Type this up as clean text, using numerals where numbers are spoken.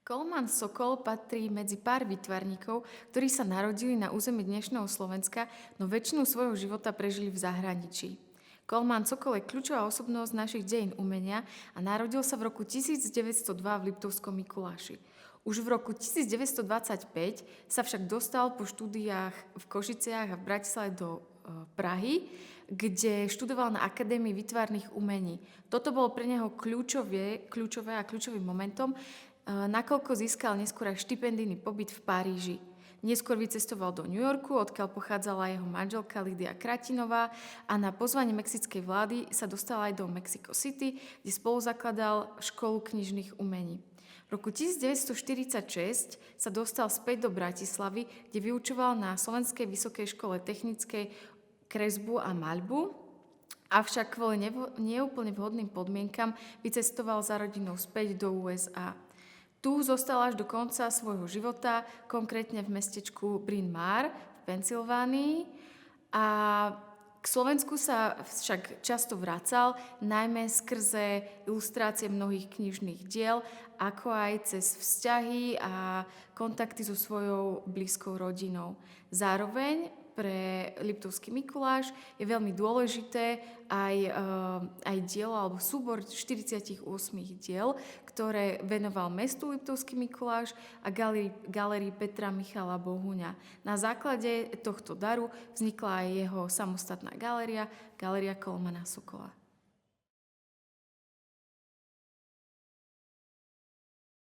Kolman Sokol patrí medzi pár výtvarníkov, ktorí sa narodili na území dnešného Slovenska, no väčšinu svojho života prežili v zahraničí. Kolman Sokol je kľúčová osobnosť našich dejín umenia a narodil sa v roku 1902 v Liptovskom Mikuláši. Už v roku 1925 sa však dostal po štúdiách v Košiciach a v Bratislave do Prahy, kde študoval na Akadémii výtvarných umení. Toto bolo pre neho kľúčové a kľúčovým momentom, nakoľko získal neskôr aj štipendijný pobyt v Paríži. Neskôr vycestoval do New Yorku, odkiaľ pochádzala jeho manželka Lídia Kratinová a na pozvanie mexickej vlády sa dostal aj do Mexico City, kde spoluzakladal školu knižných umení. V roku 1946 sa dostal späť do Bratislavy, kde vyučoval na Slovenskej vysokej škole technickej kresbu a maľbu, avšak kvôli neúplne vhodným podmienkam vycestoval za rodinou späť do USA. Tu zostal až do konca svojho života, konkrétne v mestečku Bryn Mawr v Pensylvánii. A k Slovensku sa však často vracal, najmä skrze ilustrácie mnohých knižných diel, ako aj cez vzťahy a kontakty so svojou blízkou rodinou. Zároveň pre Liptovský Mikuláš je veľmi dôležité aj dielo alebo súbor 48 diel, ktoré venoval mestu Liptovský Mikuláš a galérii Petra Michala Bohuňa. Na základe tohto daru vznikla aj jeho samostatná galéria, Galéria Kolmana Sokola.